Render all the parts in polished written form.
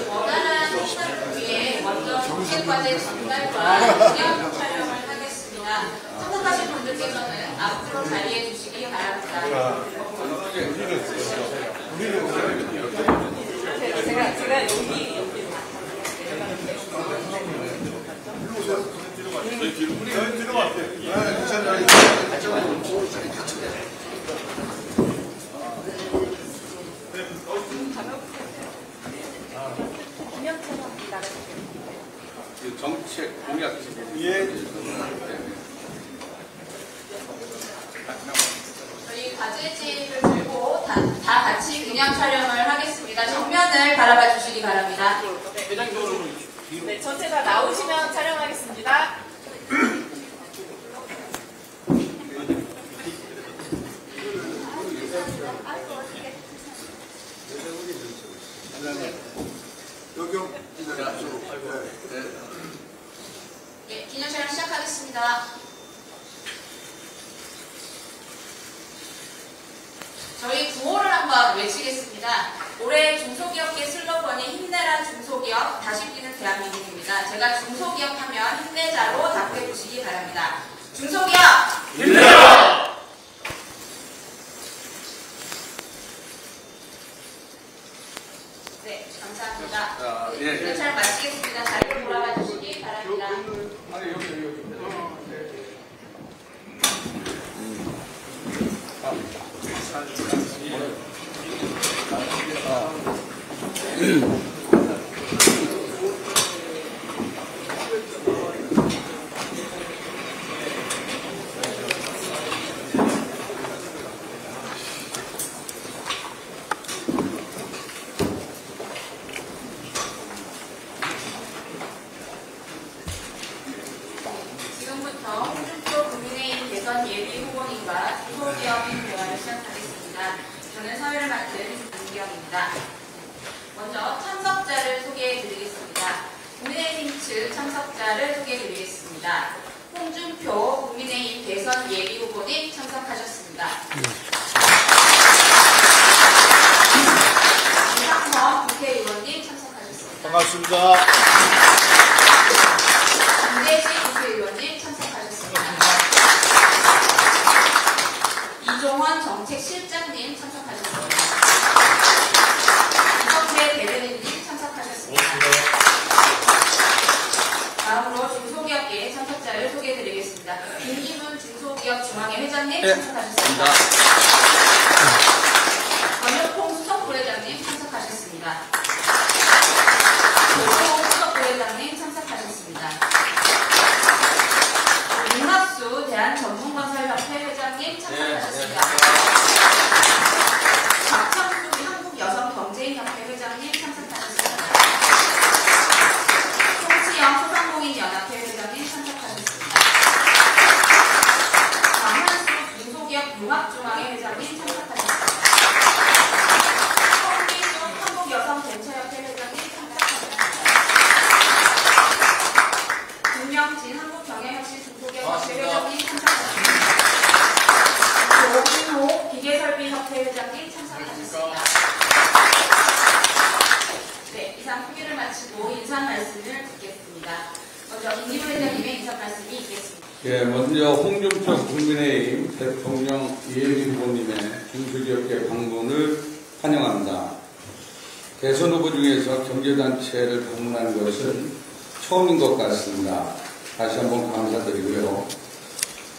원활한 시작 위해 먼저 공개과제 전달과 기념 촬영을 하겠습니다. 참석하신 분들께서는 앞으로 자리해 주시기 바랍니다. 제가 여기 저희 뒤로 갈게요. 정책 공약 저희 과제지를 들고 다 같이 기념 촬영을 하겠습니다. 정면을 바라봐 주시기 바랍니다. 네, 전체 다 나오시면 촬영하겠습니다. 네, 기념 촬영 시작하겠습니다. 저희 구호를 한번 외치겠습니다. 올해 중소기업계 슬로건이 힘내라 중소기업, 다시 뛰는 대한민국입니다. 제가 중소기업 하면 힘내자로 답해 주시기 바랍니다. 중소기업! 힘내라! 네, 감사합니다. 예. 기념 촬영 마치겠습니다. 자리로 돌아가 주시기 바랍니다. 지금부터 홍준표 국민의힘 대선 예비 후보님과 중소기업인 대화를 시작하겠습니다. 저는 사회를 맡은 김기영입니다. 먼저 참석자를 소개해드리겠습니다. 국민의힘 측 참석자를 소개해드리겠습니다. 홍준표 국민의힘 대선 예비 후보님 참석하셨습니다. 이상범 국회의원님 참석하셨습니다. 반갑습니다. 김대식 국회의원님 참석하셨습니다. 이종원 정책실장님 참석하셨습니다. 이성배 대변인님 참석하셨습니다. 다음으로 중소기업계 참석자를 소개해드리겠습니다. 김기문 중소기업중앙회 회장님 참석하셨습니다. 권혁홍 수석부회장님 참석하셨습니다. 조성호 수석부회장님 참석하셨습니다. 윤학수 대한전문건설협회 회장님 참석하셨습니다. 박창수 한국여성경제인협회 회장님 참석하셨습니다. 송치영 소상공인연합회 회장님 참석하셨습니다. 강한수 중소기업융합중앙회 회장님 참석하셨습니다. 성기순 한국여성벤처협회 회장님 참석하셨습니다. 김명진 한국경영혁신 중소기업협회 회장님 참석하셨습니다. 조진호 기계설비협회 회장님 참석하셨습니다. 네, 이상 소개를 마치고 인사 말씀을 듣겠습니다. 먼저 김기문 회장님의 인사 말씀이 있겠습니다. 예, 먼저 홍준표 국민의힘 대통령 예비 후보님의 중소기업계 방문을 환영합니다. 대선 후보 중에서 경제단체를 방문한 것은 처음인 것 같습니다. 다시 한번 감사드리고요.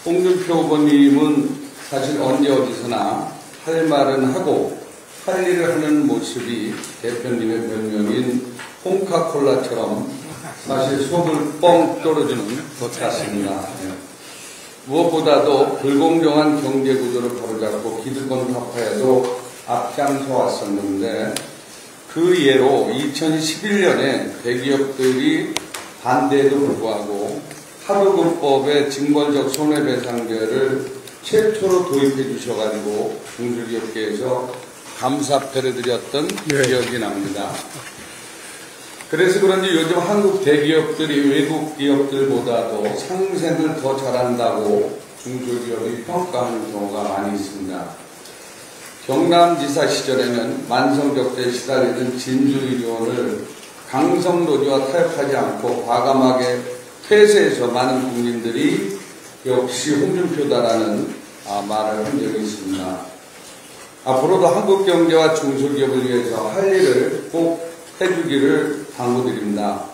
홍준표 후보님은 사실 언제 어디서나 할 말은 하고 할 일을 하는 모습이 대표님의 별명인 홍카콜라처럼 사실 속을 뻥 뚫어주는 것 같습니다. 무엇보다도 불공정한 경제구조를 바로잡고 기득권 타파에도 앞장서 왔었는데 그 예로 2011년에 대기업들이 반대에도 불구하고 하루근법의 징벌적 손해배상제를 최초로 도입해 주셔가지고 중소기업계에서 감사패를 드렸던 기억이 납니다. 그래서 그런지 요즘 한국 대기업들이 외국 기업들보다도 상생을 더 잘한다고 중소기업이 평가하는 경우가 많이 있습니다. 경남지사 시절에는 만성적대에 시달리던 진주의료원을 강성노조와 타협하지 않고 과감하게 폐쇄해서 많은 국민들이 역시 홍준표다라는 말을 한 적이 있습니다. 앞으로도 한국 경제와 중소기업을 위해서 할 일을 꼭 해주기를 당부드립니다.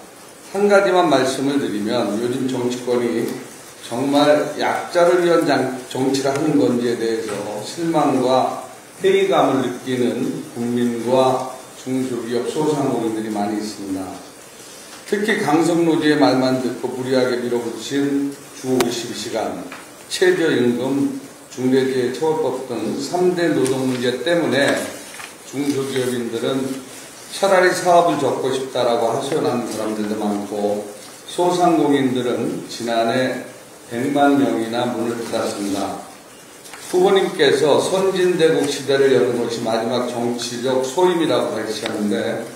한 가지만 말씀을 드리면 요즘 정치권이 정말 약자를 위한 정치를 하는 건지에 대해서 실망과 회의감을 느끼는 국민과 중소기업 소상공인들이 많이 있습니다. 특히 강성노조의 말만 듣고 무리하게 밀어붙인 주 52시간, 최저임금, 중대재해처벌법 등 3대 노동 문제 때문에 중소기업인들은 차라리 사업을 접고 싶다라고 하소연하는 사람들도 많고 소상공인들은 지난해 100만 명이나 문을 닫았습니다. 후보님께서 선진대국 시대를 여는 것이 마지막 정치적 소임이라고 하셨는데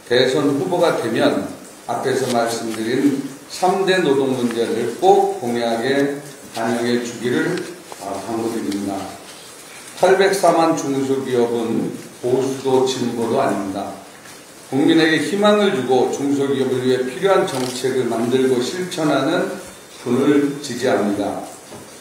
대선 후보가 되면 앞에서 말씀드린 3대 노동 문제를 꼭 공약에 반영해 주기를 당부드립니다. 804만 중소기업은 보수도 진보도 아닙니다. 국민에게 희망을 주고 중소기업을 위해 필요한 정책을 만들고 실천하는 분을 지지합니다.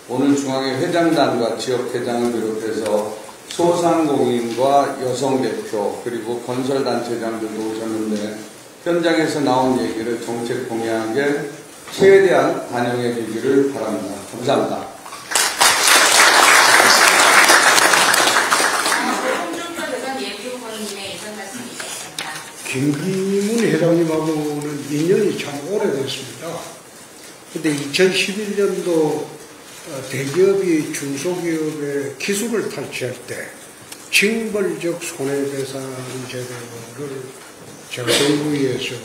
오늘 중앙회 회장단과 지역회장을 비롯해서 소상공인과 여성대표 그리고 건설단체장들도 오셨는데 현장에서 나온 얘기를 정책 공약에 최대한 반영해 주기를 바랍니다. 감사합니다. 홍준표 대선 예비후보님의 이전 말씀이 있었습니다. 김기문 회장님하고는 인연이 참 오래됐습니다. 근데 2011년도 대기업이 중소기업의 기술을 탈취할 때 징벌적 손해배상 제도를 제가 정부에서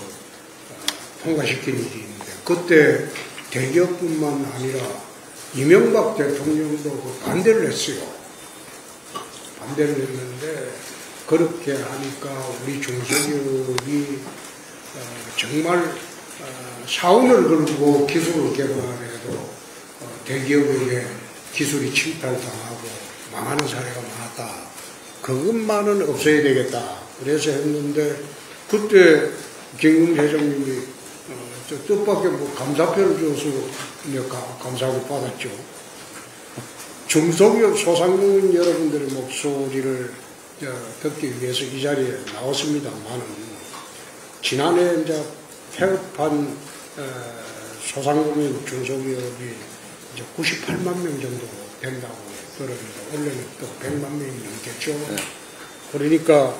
통과시킨 일이 있는데 그때 대기업뿐만 아니라 이명박 대통령도 반대를 했어요. 반대를 했는데 그렇게 하니까 우리 중소기업이 정말 사원을 걸고 기술을 개발해도 대기업에게 기술이 침탈당하고 망하는 사례가 많았다. 그것만은 없어야 되겠다. 그래서 했는데 그때 김웅 회장님이 저 뜻밖의 감사표를 줘서 감사를 받았죠. 중소기업 소상공인 여러분들의 목소리를 듣기 위해서 이 자리에 나왔습니다만은 지난해 이제 폐업한 소상공인 중소기업이 이제 98만 명 정도 된다고 들었는데 원래는 또 100만 명이 넘겠죠. 네. 그러니까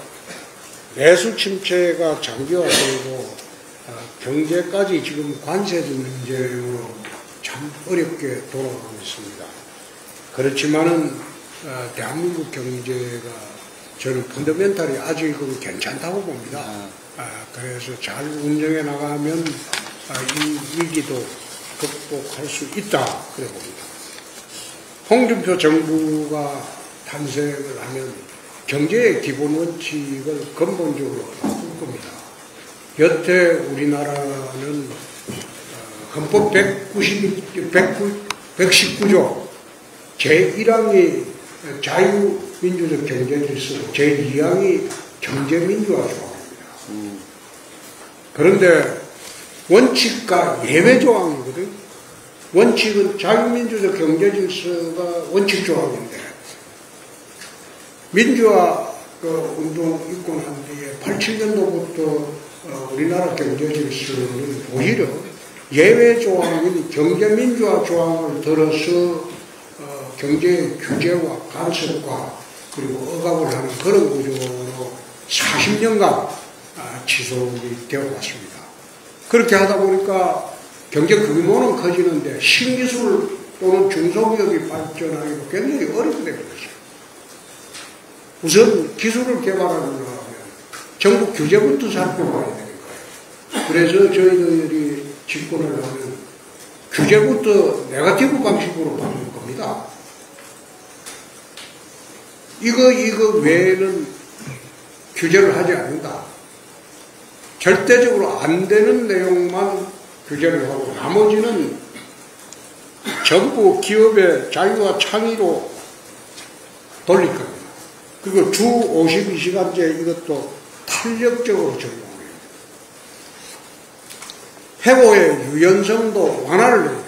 내수 침체가 장기화되고 경제까지 지금 관세적 문제로 참 어렵게 돌아가고 있습니다. 그렇지만은 대한민국 경제가 저는 펀더멘탈이 아직은 괜찮다고 봅니다. 그래서 잘 운영해 나가면 이 위기도 극복할 수 있다 그래 봅니다. 홍준표 정부가 탄생을 하면 경제의 기본 원칙을 근본적으로 바꿀 겁니다. 여태 우리나라는 헌법 119조 제1항이 자유민주적 경제질서고 제2항이 경제민주화 조항입니다. 그런데 원칙과 예외 조항이거든. 원칙은 자유민주적 경제질서가 원칙 조항인데 민주화 운동 있고 난 뒤에 87년도부터 우리나라 경제질서는 오히려 예외 조항인 경제민주화 조항을 들어서 경제 규제와 간섭과 그리고 억압을 하는 그런 구조로 40년간 지속이 되어 왔습니다. 그렇게 하다 보니까 경제 규모는 커지는데 신기술 또는 중소기업이 발전하기가 굉장히 어렵게 되는 거죠. 우선 기술을 개발하려면 정부 규제부터 살펴봐야 되는 거예요. 그래서 저희들이 집권을 하면 규제부터 네거티브 방식으로 바꿀 겁니다. 이거 외에는 규제를 하지 않는다. 절대적으로 안 되는 내용만 규제를 하고 나머지는 전부 기업의 자유와 창의로 돌릴 겁니다. 그리고 주 52시간제 이것도 탄력적으로 적용해요. 해고의 유연성도 완화를 해요.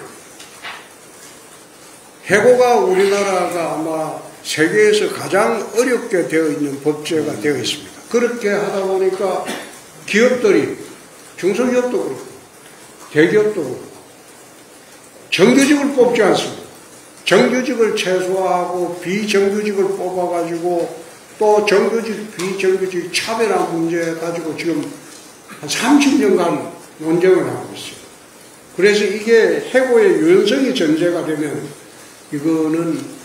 해고가 우리나라가 아마 세계에서 가장 어렵게 되어 있는 법제가 되어 있습니다. 그렇게 하다 보니까 기업들이, 중소기업도 그렇고 대기업도 그렇고 정규직을 뽑지 않습니다. 정규직을 최소화하고 비정규직을 뽑아가지고 또 정규직, 비정규직 차별화 문제 가지고 지금 한 30년간 논쟁을 하고 있어요. 그래서 이게 해고의 유연성이 전제가 되면 이거는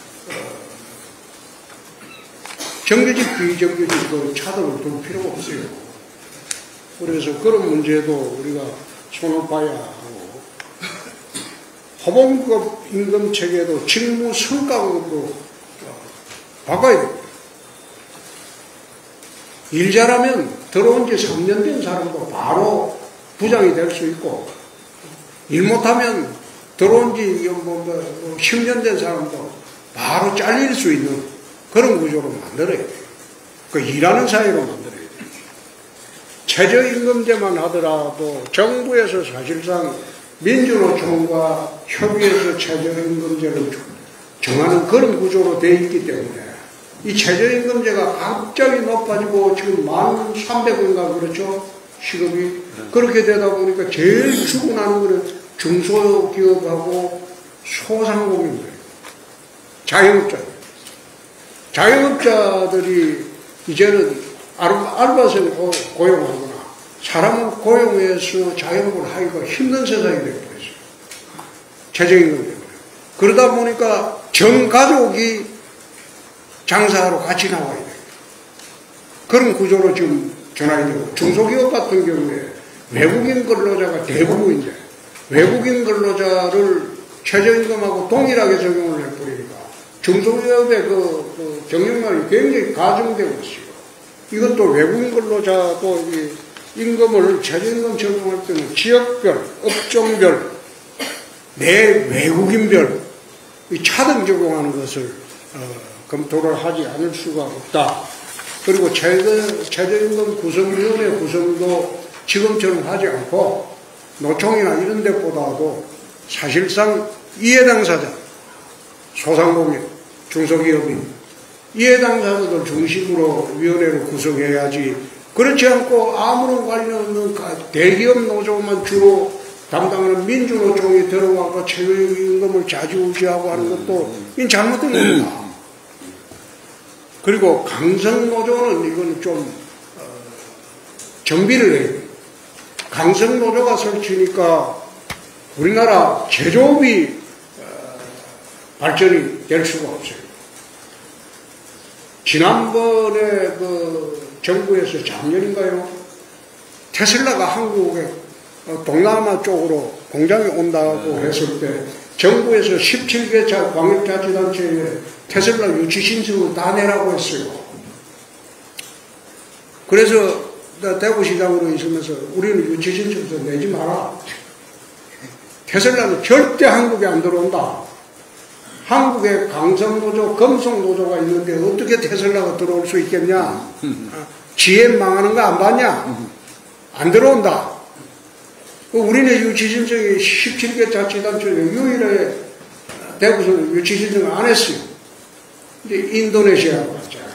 정규직, 비정규직 그 차등을 둘 필요가 없어요. 그래서 그런 문제도 우리가 손을 봐야 하고 호봉급 임금 체계도 직무 성과급으로 바꿔야 됩니다. 일 잘하면 들어온 지 3년 된 사람도 바로 부장이 될 수 있고 일 못하면 들어온 지 10년 된 사람도 바로 잘릴 수 있는 그런 구조로 만들어야 돼요. 그 일하는 사회로 만들어야 돼요. 최저임금제만 하더라도 정부에서 사실상 민주노총과 협의해서 최저임금제를 정하는 그런 구조로 되어 있기 때문에 이 최저임금제가 갑자기 높아지고 지금 1,300원인가 그렇죠? 시급이. 그렇게 되다 보니까 제일 죽어나는 거는 중소기업하고 소상공인들, 자영업자들. 자영업자들이 이제는 알바생 고용하거나 사람을 고용해서 자영업을 하기가 힘든 세상이 되어버렸어요. 최저임금 때문에. 그러다 보니까 전 가족이 장사하러 같이 나와야 돼요. 그런 구조로 지금 전환이 되고 중소기업 같은 경우에 외국인 근로자가 대부분인데 외국인 근로자를 최저임금하고 동일하게 적용을 해버리니까 중소기업의 그 경영난이 굉장히 가중되고 있어요. 이것도 외국인 근로자도 임금을 최저임금 적용할 때는 지역별, 업종별, 내 외국인별 차등 적용하는 것을 검토를 하지 않을 수가 없다. 그리고 최저임금 구성위원회 구성도 지금처럼 하지 않고 노총이나 이런 데보다도 사실상 이해당사자, 소상공인, 중소기업인, 이해당사자들 중심으로 위원회를 구성해야지 그렇지 않고 아무런 관련 없는 대기업 노조만 주로 담당하는 민주노총이 들어가고 최저임금을 좌지우지하고 하는 것도 이건 잘못된 겁니다. 그리고 강성노조는 이건 좀 정비를 해요. 강성노조가 설치니까 우리나라 제조업이 발전이 될 수가 없어요. 지난번에 그 정부에서 작년인가요? 테슬라가 한국에 동남아 쪽으로 공장에 온다고 했을 때 정부에서 17개 광역자치단체에 테슬라 유치 신청을 다 내라고 했어요. 그래서 대구시장으로 있으면서 우리는 유치 신청서 내지 마라. 테슬라는 절대 한국에 안 들어온다. 한국에 강성노조, 금속노조가 있는데 어떻게 테슬라가 들어올 수 있겠냐? GM 망하는 거 안 봤냐? 안 들어온다. 우리는 유치 신청이 17개 자치단체 유일하게 대구에서는 유치 신청을 안 했어요. 이제 인도네시아로 갔잖아요.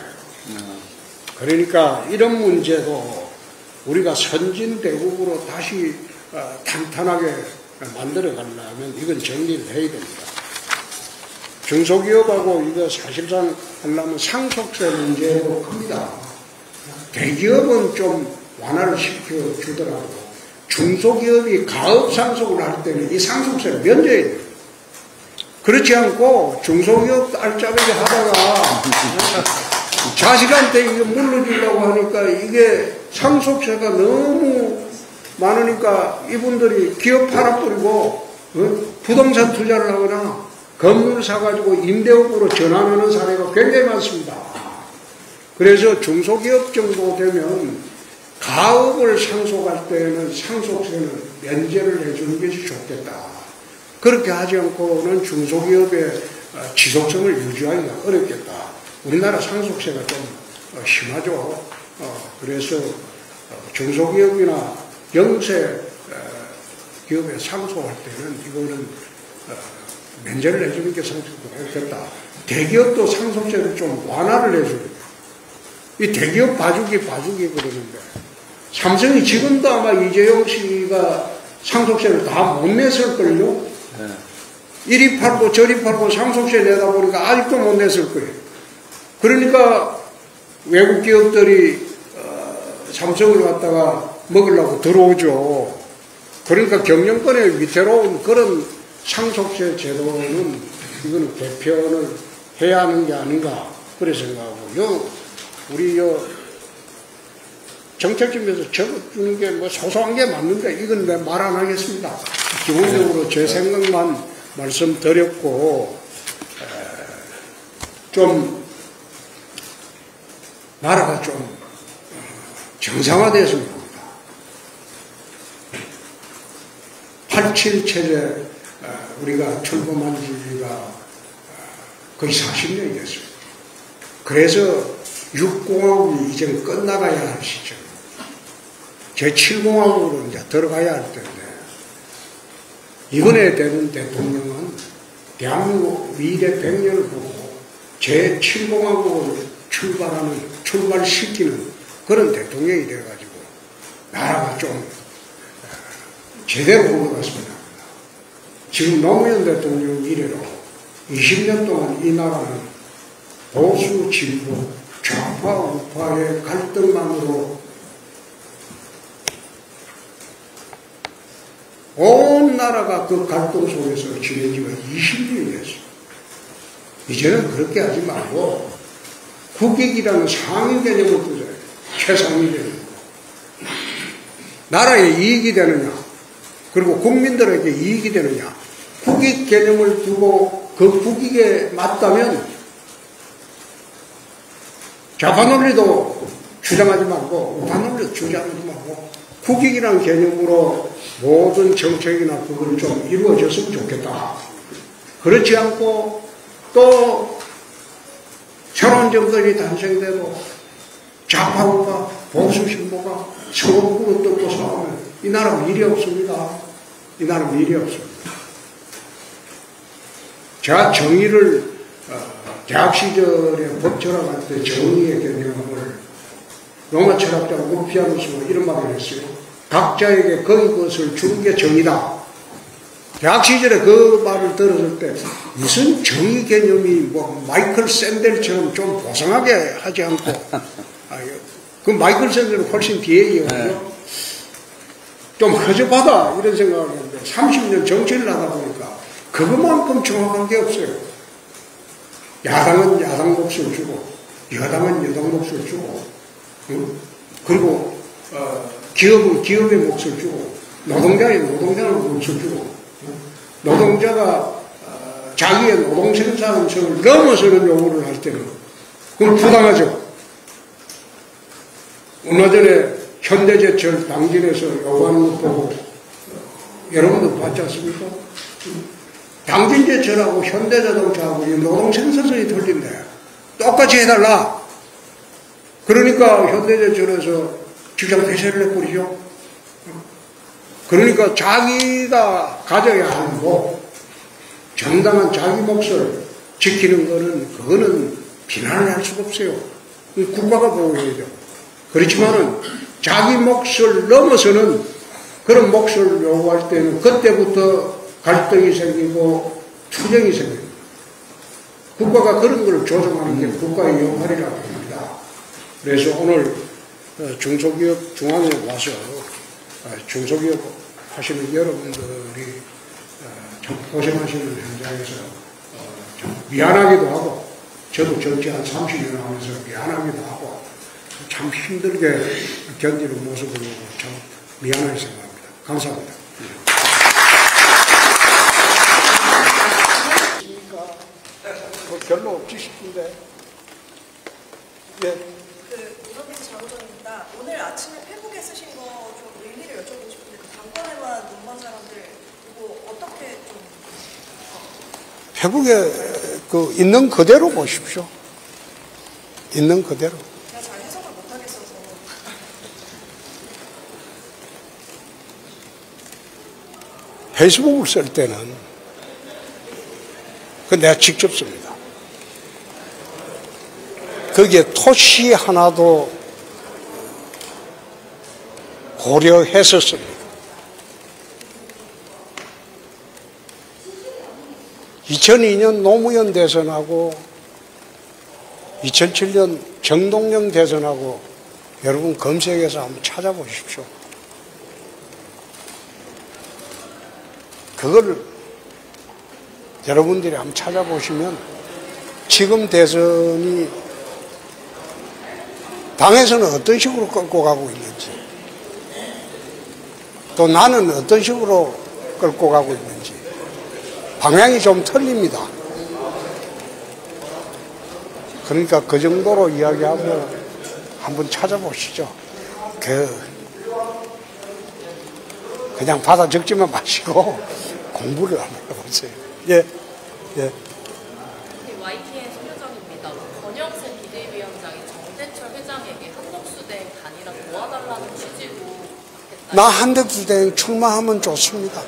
그러니까 이런 문제도 우리가 선진대국으로 다시 탄탄하게 만들어 가려면 이건 정리를 해야 됩니다. 중소기업하고 이거 사실상 하려면 상속세 문제도 큽니다. 대기업은 좀 완화를 시켜주더라도 중소기업이 가업 상속을 할 때는 이 상속세를 면제해야 돼요. 그렇지 않고 중소기업 알짜배기 하다가 자식한테 이거 물러주려고 하니까 이게 상속세가 너무 많으니까 이분들이 기업 팔아버리고 부동산 투자를 하거나 건물 사가지고 임대업으로 전환하는 사례가 굉장히 많습니다. 그래서 중소기업 정도 되면 가업을 상속할 때는 상속세는 면제를 해주는 것이 좋겠다. 그렇게 하지 않고는 중소기업의 지속성을 유지하기가 어렵겠다. 우리나라 상속세가 좀 심하죠. 그래서 중소기업이나 영세 기업에 상소할 때는 이거는 면제를 해주는 게 상속되겠다. 대기업도 상속세를 좀 완화를 해줍니다. 이 대기업 봐주기 그러는데 삼성이 지금도 아마 이재용 씨가 상속세를 다 못 냈을걸요. 네. 이리 팔고 저리 팔고 상속세 내다 보니까 아직도 못 냈을 거예요. 그러니까 외국 기업들이 삼성을 갖다가 먹으려고 들어오죠. 그러니까 경영권에 위태로운 그런 상속세 제도는 이거는 개편을 해야 하는 게 아닌가 그래 생각하고 우리 정책팀에서 적어주는 게 뭐 소소한 게 맞는데 이건 내 말 안 하겠습니다. 기본적으로 제 생각만 말씀드렸고 좀 나라가 좀 정상화됐으면 합니다. 87 체제 우리가 출범한 지가 거의 40년이 됐습니다. 그래서 6공화국이 이제 끝나가야 할 시점. 제7공화국으로 이제 들어가야 할 텐데, 이번에 되는 대통령은 대한민국 미래 100년을 보고 제7공화국을 출발시키는 그런 대통령이 되어가지고, 나라가 좀 제대로 흘러갔으면 합니다. 지금 노무현 대통령 이래로 20년 동안 이 나라는 보수, 진보, 좌파, 우파의 갈등만으로 온 나라가 그 갈등 속에서 지낸 지가 20년이 됐어요. 이제는 그렇게 하지 말고 국익이라는 상위 개념을 두자요. 최상위 개념. 나라에 이익이 되느냐, 그리고 국민들에게 이익이 되느냐, 국익 개념을 두고 그 국익에 맞다면 좌파 논리도 주장하지 말고 우파 논리도 주장하지 말고 국익이라는 개념으로 모든 정책이나 그걸 좀 이루어졌으면 좋겠다. 그렇지 않고 또 새로운 정권이 탄생돼도 좌파 우파 보수 진보가 서로 뜯고 싸우면 이 나라는 일이 없습니다. 이 나라는 일이 없습니다. 제가 정의를 대학 시절에 법 철학할 때 정의의 개념을 로마 철학자 울피아누스가 이런 말을 했어요. 각자에게 거의 것을 주는 게 정의다. 대학 시절에 그 말을 들었을 때 무슨 정의 개념이 뭐 마이클 샌델처럼 좀 보상하게 하지 않고 그 마이클 샌델은 훨씬 뒤에 이어가죠. 좀 허접하다 이런 생각을 했는데 30년 정치를 하다 보니까 그것만큼 정확한 게 없어요. 야당은 야당 몫을 주고 여당은 여당 몫을 주고 그리고 기업은 기업의 몫을 주고 노동자의 몫을 주고 노동자가 자기의 노동 생산성을 넘어서는 요구를 할 때는 그건 부당하죠. 얼마 전에 현대제철 당진에서 요구하는 것 보고 여러분도 봤지 않습니까? 당진제철하고 현대자동차하고 노동 생산성이 틀린데 똑같이 해달라. 그러니까 현대제철에서 직장 폐쇄를 해버리죠. 그러니까 자기가 가져야 하는 목, 정당한 자기 몫을 지키는 거는 그거는 비난을 할 수가 없어요. 국가가 보호해야죠. 그렇지만은 자기 몫을 넘어서는 그런 몫을 요구할 때는 그때부터 갈등이 생기고 투쟁이 생깁니다. 국가가 그런 걸 조정하는 게 국가의 역할이라고 합니다. 그래서 오늘 중소기업 중앙에 와서 중소기업 하시는 여러분들이 좀 고생하시는 현장에서 좀 미안하기도 하고 저도 정치 한 30년 하면서 미안하기도 하고 참 힘들게 견디는 모습을 보고 참 미안하게 생각합니다. 감사합니다. 별로 없지 싶은데. 예. 이번에서 장우정입니다. 오늘 아침에 페북에 쓰신 거 좀 의미를 여쭤보고 싶은데 당권에만 눈먼 사람들 이거 어떻게 좀 페북에 있는 그대로 보십시오. 있는 그대로. 페이스북을 쓸 때는 그 내가 직접 씁니다. 거기에 토시 하나도 고려해서 씁니다. 2002년 노무현 대선하고 2007년 정동영 대선하고 여러분 검색해서 한번 찾아보십시오. 그걸 여러분들이 한번 찾아보시면 지금 대선이 당에서는 어떤 식으로 끌고 가고 있는지 또 나는 어떤 식으로 끌고 가고 있는지 방향이 좀 틀립니다. 그러니까 그 정도로 이야기하고 한번 찾아보시죠. 그냥 받아 적지만 마시고 공부를 한번 해보세요. 예. 예. YTN 소유정입니다. 권영세 비대위원장이 정대철 회장에게 한덕수 대행 단일화 도와달라는 취지로 했다. 나 한덕수 대행 출마하면 좋습니다.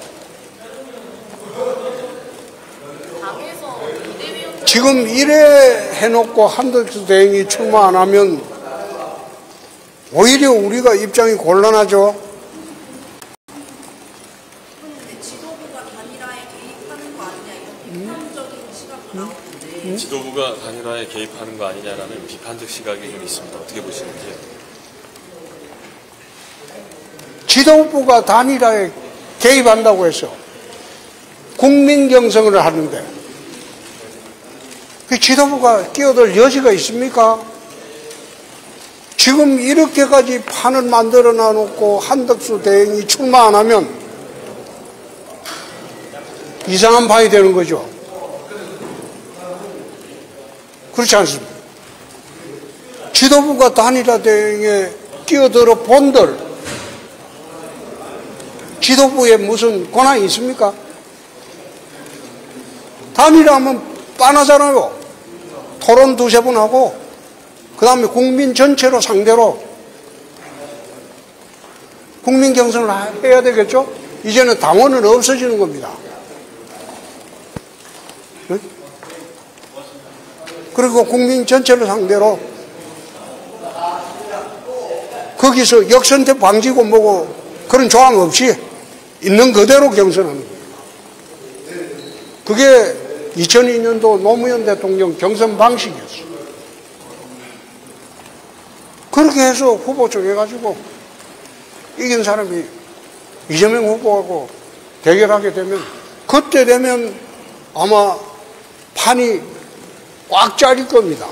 당에서 비대위원장 지금 이래 해놓고 한덕수 대행이 출마 안 하면 오히려 우리가 입장이 곤란하죠. 근데 지도부가 단일화에 개입하는 거 아니냐 이런 비판적인 시각도 나오는데 지도부가 단일화에 개입하는 거 아니냐라는 비판적 시각이 좀 있습니다. 어떻게 보시는지요? 지도부가 단일화에 개입한다고 해서 국민 경선을 하는데 그 지도부가 끼어들 여지가 있습니까? 지금 이렇게까지 판을 만들어 놔놓고 한덕수 대행이 출마 안 하면 이상한 판이 되는 거죠. 그렇지 않습니까? 지도부가 단일화 대행에 끼어들어 본들 지도부에 무슨 권한이 있습니까? 단일화하면 빤하잖아요. 토론 두세 번 하고 그 다음에 국민 전체로 상대로 국민 경선을 해야 되겠죠? 이제는 당원은 없어지는 겁니다. 그리고 국민 전체를 상대로 거기서 역선택 방지고 뭐고 그런 조항 없이 있는 그대로 경선하는 거예요. 그게 2002년도 노무현 대통령 경선 방식이었어요. 그렇게 해서 후보 정해가지고 이긴 사람이 이재명 후보하고 대결하게 되면 그때 되면 아마 판이 꽉 짜릴 겁니다.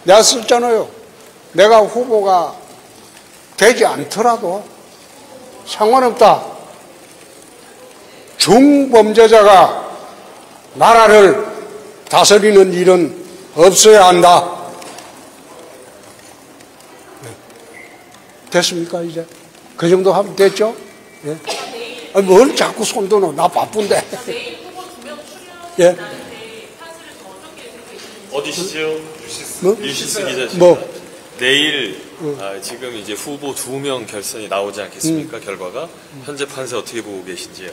내가 썼잖아요. 내가 후보가 되지 않더라도 상관없다. 중범죄자가 나라를 다스리는 일은 없어야 한다. 됐습니까 이제? 그 정도 하면 됐죠? 예? 아니, 뭘 자꾸 손드노? 나 바쁜데. 내일 후보 2명 예? 출연하는데 사실을 더 어떻게 되고 있는지 어디시죠? 뭐? 유시스 기자시죠? 뭐? 내일 지금 이제 후보 2명 결선이 나오지 않겠습니까? 결과가 현재 판세 어떻게 보고 계신지요?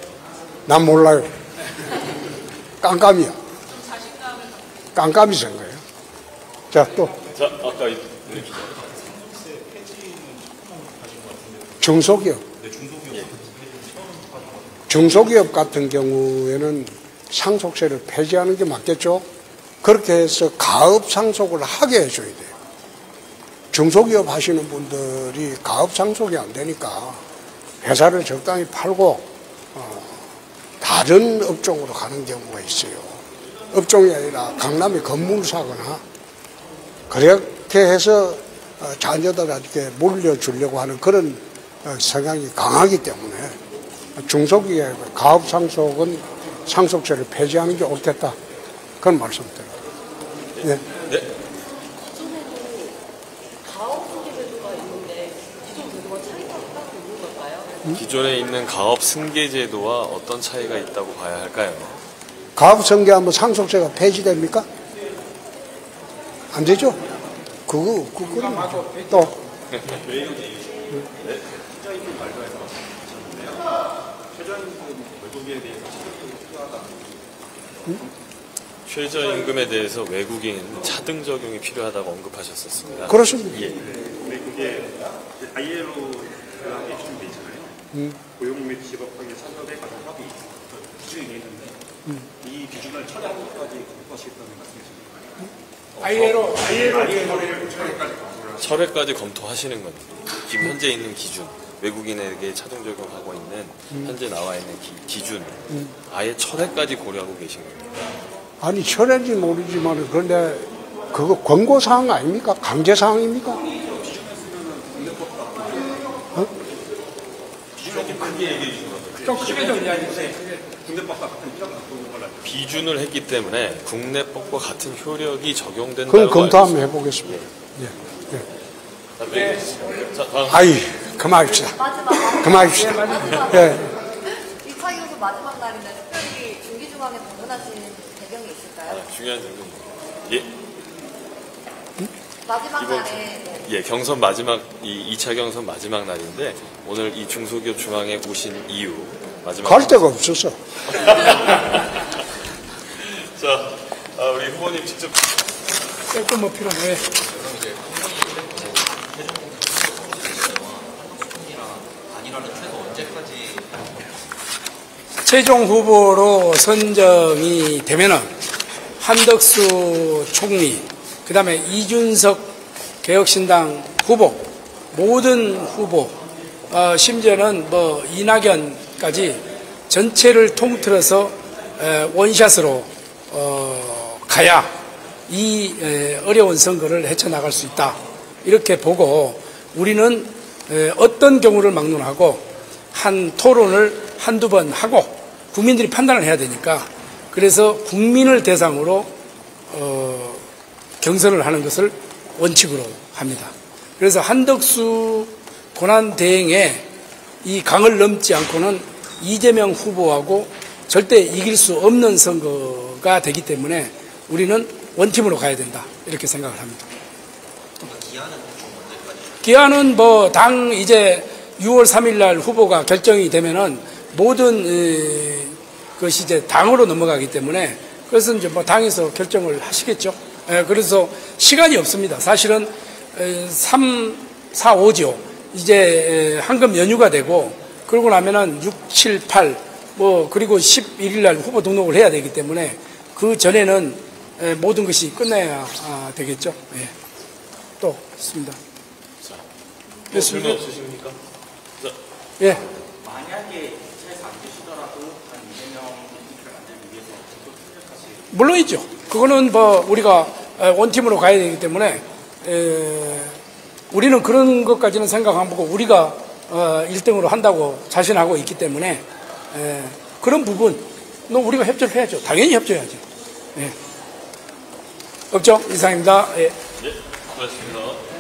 난 몰라요. 깜깜이야. 깜깜이 생각해요. 자, 또. 자, 아까 이 기자. 중소기업. 중소기업 같은 경우에는 상속세를 폐지하는 게 맞겠죠? 그렇게 해서 가업 상속을 하게 해줘야 돼요. 중소기업 하시는 분들이 가업 상속이 안 되니까 회사를 적당히 팔고 다른 업종으로 가는 경우가 있어요. 업종이 아니라 강남에 건물 사거나 그렇게 해서 자녀들한테 물려주려고 하는 그런 성향이 강하기 때문에 중소기업의 가업 상속은 상속세를 폐지하는 게 옳겠다. 그런 말씀드립니다. 네. 네. 기존에 있는 가업 승계 제도와 어떤 차이가 있다고 봐야 할까요? 가업 승계하면 상속세가 폐지됩니까? 안 되죠? 그거는 또. 최저임금 말도에서 하셨는데요. 최저임금 외국에 대해서 차등적으로 필요하다. 최저임금에 대해서 외국인 차등 적용이 필요하다고 언급하셨었습니다. 그렇습니다. 예. 근데 그게 ILO 조약에 준돼 있잖아요. 고용 및 직업관계 산업의 가장 합의 기준이 있는데 이 기준을 철회하기까지 검토하시겠다는 말씀이십니까? ILO 철회까지 검토하시는 건지, 지금 현재 있는 기준, 외국인에게 차등 적용하고 있는 현재 나와 있는 기준, 아예 철회까지 고려하고 계신 겁니다. 아니 철회인지 모르지만 그런데 그거 권고사항 아닙니까? 강제사항입니까? 좀 크게 좀 이야기해주세요. 국내법과 같은 필요가 없는 걸로 알고 비준을 했기 때문에 국내법과 같은 효력이 적용된다고 그건 검토 한번 해보겠습니다. 예. 자, 다음. 아이 그만합시다. 그만합시다. 예. 이창희 교수 마지막 날인데 특별히 중기중앙에 방문하신 배경이 있을까요? 중요한 점은 예, 마지막 이번 날에 네. 예, 경선 마지막, 2차 경선 마지막 날인데, 오늘 이 중소기업 중앙에 오신 이유, 마지막. 갈 데가 없었어. 자, 우리 후보님 직접. 뺄거 뭐 필요해. 최종 후보로 선정이 되면은 한덕수 총리, 그 다음에 이준석 개혁신당 후보, 모든 후보, 심지어는 뭐 이낙연까지 전체를 통틀어서 원샷으로 가야 이 어려운 선거를 헤쳐나갈 수 있다. 이렇게 보고 우리는 어떤 경우를 막론하고 한 토론을 한두 번 하고 국민들이 판단을 해야 되니까 그래서 국민을 대상으로 경선을 하는 것을 원칙으로 합니다. 그래서 한덕수 권한대행에 이 강을 넘지 않고는 이재명 후보하고 절대 이길 수 없는 선거가 되기 때문에 우리는 원팀으로 가야 된다. 이렇게 생각을 합니다. 기한은 뭐 당 이제 6월 3일 날 후보가 결정이 되면은 모든 것이 이제 당으로 넘어가기 때문에 그래서 이제 뭐 당에서 결정을 하시겠죠. 그래서 시간이 없습니다. 사실은 3, 4, 5죠. 이제 황금 연휴가 되고 그러고 나면은 6, 7, 8 뭐 그리고 11일 날 후보 등록을 해야 되기 때문에 그 전에는 모든 것이 끝나야 되겠죠. 예. 또 있습니다. 질문 없으십니까? 자. 예. 만약에 차에서 안 되시더라도 한 이재명 대표를 만들기 위해서 또 투표하시 물론이죠. 그거는 뭐 우리가 원팀으로 가야 되기 때문에 우리는 그런 것까지는 생각 안 하고 우리가 1등으로 한다고 자신하고 있기 때문에 그런 부분은 우리가 협조를 해야죠. 당연히 협조해야죠. 예. 없죠? 이상입니다. 예. 네, 고맙습니다.